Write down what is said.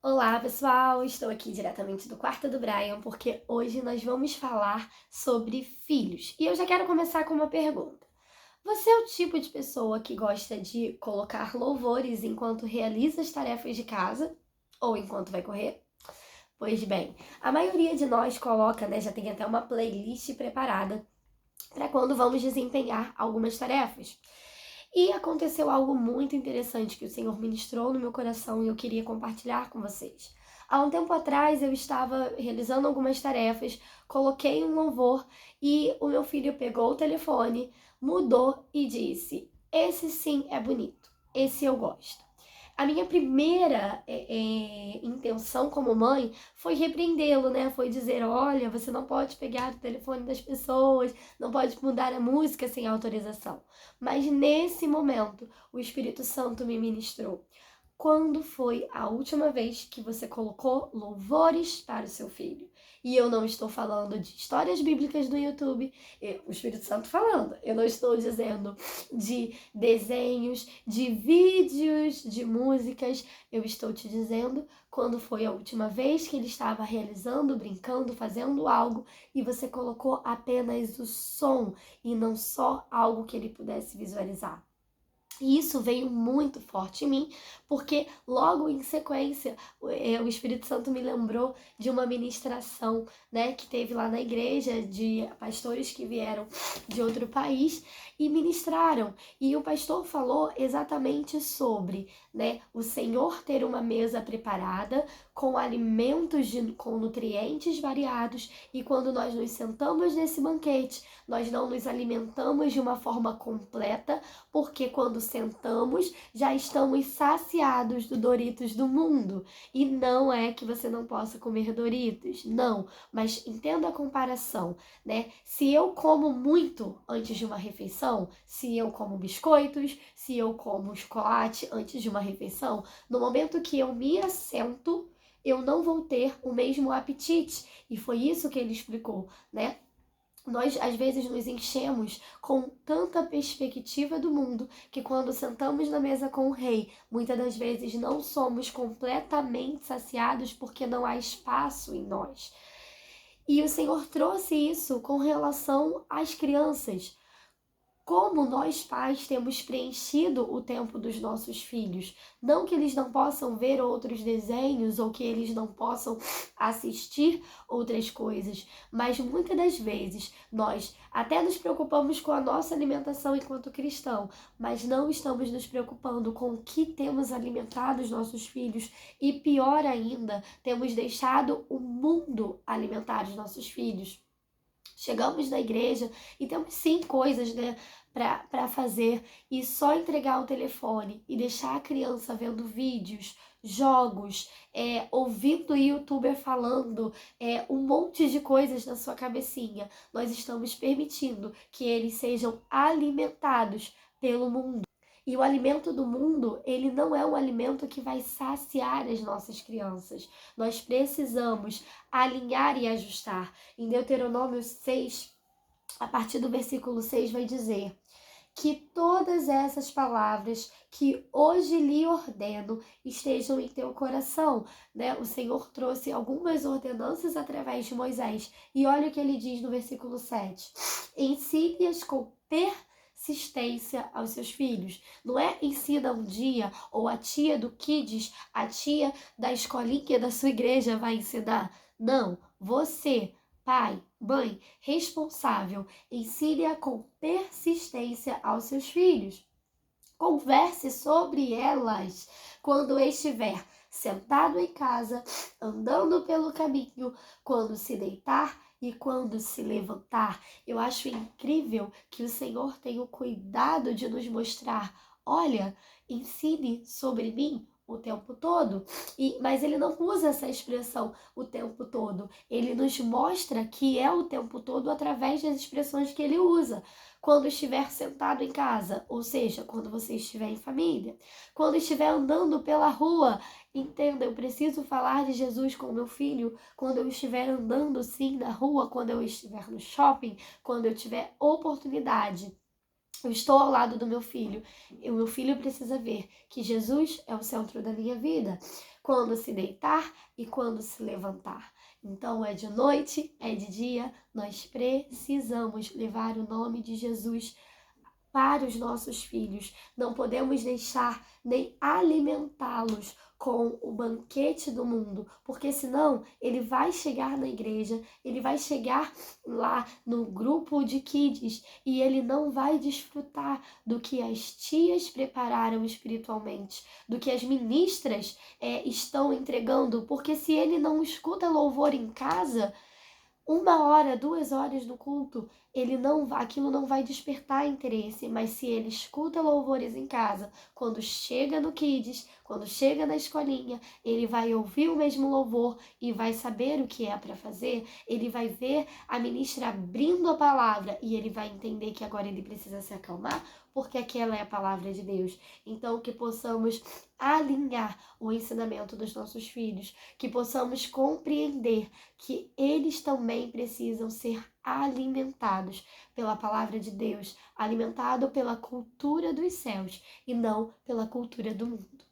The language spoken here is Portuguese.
Olá, pessoal! Estou aqui diretamente do quarto do Brian porque hoje nós vamos falar sobre filhos. E eu já quero começar com uma pergunta. Você é o tipo de pessoa que gosta de colocar louvores enquanto realiza as tarefas de casa ou enquanto vai correr? Pois bem, a maioria de nós coloca, né, já tem até uma playlist preparada para quando vamos desempenhar algumas tarefas. E aconteceu algo muito interessante que o Senhor ministrou no meu coração e eu queria compartilhar com vocês. Há um tempo atrás eu estava realizando algumas tarefas, coloquei um louvor e o meu filho pegou o telefone, mudou e disse: Esse sim é bonito, esse eu gosto. A minha primeira intenção como mãe foi repreendê-lo, né? Foi dizer: olha, você não pode pegar o telefone das pessoas, não pode mudar a música sem autorização. Mas nesse momento, o Espírito Santo me ministrou. Quando foi a última vez que você colocou louvores para o seu filho? E eu não estou falando de histórias bíblicas no YouTube, o Espírito Santo falando. Eu não estou dizendo de desenhos, de vídeos, de músicas. Eu estou te dizendo quando foi a última vez que ele estava realizando, brincando, fazendo algo e você colocou apenas o som e não só algo que ele pudesse visualizar. E isso veio muito forte em mim, porque logo em sequência o Espírito Santo me lembrou de uma ministração, né, que teve lá na igreja de pastores que vieram de outro país e ministraram. E o pastor falou exatamente sobre, né, o Senhor ter uma mesa preparada com alimentos com nutrientes variados e quando nós nos sentamos nesse banquete, nós não nos alimentamos de uma forma completa, porque quando sentamos, já estamos saciados do Doritos do mundo. E não é que você não possa comer Doritos, não. Mas entenda a comparação, né? Se eu como muito antes de uma refeição, se eu como biscoitos, se eu como chocolate antes de uma refeição, no momento que eu me assento, eu não vou ter o mesmo apetite. E foi isso que ele explicou, né? Nós, às vezes, nos enchemos com tanta perspectiva do mundo que, quando sentamos na mesa com o rei, muitas das vezes não somos completamente saciados porque não há espaço em nós. E o Senhor trouxe isso com relação às crianças. Como nós pais temos preenchido o tempo dos nossos filhos. Não que eles não possam ver outros desenhos ou que eles não possam assistir outras coisas, mas muitas das vezes nós até nos preocupamos com a nossa alimentação enquanto cristão, mas não estamos nos preocupando com o que temos alimentado os nossos filhos e, pior ainda, temos deixado o mundo alimentar os nossos filhos. Chegamos na igreja e temos sim coisas, né, para fazer e só entregar o telefone e deixar a criança vendo vídeos, jogos, ouvindo o youtuber falando um monte de coisas na sua cabecinha. Nós estamos permitindo que eles sejam alimentados pelo mundo. E o alimento do mundo, ele não é um alimento que vai saciar as nossas crianças. Nós precisamos alinhar e ajustar. Em Deuteronômio 6, a partir do versículo 6, vai dizer: que todas essas palavras que hoje lhe ordeno estejam em teu coração, né? O Senhor trouxe algumas ordenanças através de Moisés. E olha o que ele diz no versículo 7. Ensine-as com persistência aos seus filhos. Não é ensina um dia, ou a tia do Kids, a tia da escolinha da sua igreja vai ensinar. Não, você, pai, mãe, responsável, ensine-a com persistência aos seus filhos. Converse sobre elas quando estiver sentado em casa, andando pelo caminho, quando se deitar e quando se levantar. Eu acho incrível que o Senhor tenha o cuidado de nos mostrar: olha, ensine sobre mim o tempo todo. Mas ele não usa essa expressão o tempo todo. Ele nos mostra que é o tempo todo através das expressões que ele usa. Quando estiver sentado em casa, ou seja, quando você estiver em família, quando estiver andando pela rua, entenda, eu preciso falar de Jesus com meu filho quando eu estiver andando sim na rua, quando eu estiver no shopping, quando eu tiver oportunidade. Eu estou ao lado do meu filho e o meu filho precisa ver que Jesus é o centro da minha vida, quando se deitar e quando se levantar. Então, é de noite, é de dia, nós precisamos levar o nome de Jesus para os nossos filhos. Não podemos deixar nem alimentá-los com o banquete do mundo, porque senão ele vai chegar na igreja, ele vai chegar lá no grupo de kids e ele não vai desfrutar do que as tias prepararam espiritualmente, do que as ministras estão entregando, porque se ele não escuta louvor em casa, 1 hora, 2 horas do culto, aquilo não vai despertar interesse, mas se ele escuta louvores em casa, quando chega no Kids, quando chega na escolinha, ele vai ouvir o mesmo louvor e vai saber o que é para fazer, ele vai ver a ministra abrindo a palavra e ele vai entender que agora ele precisa se acalmar, porque aquela é a palavra de Deus. Então, que possamos alinhar o ensinamento dos nossos filhos, que possamos compreender que eles também precisam ser alimentados pela palavra de Deus, alimentado pela cultura dos céus e não pela cultura do mundo.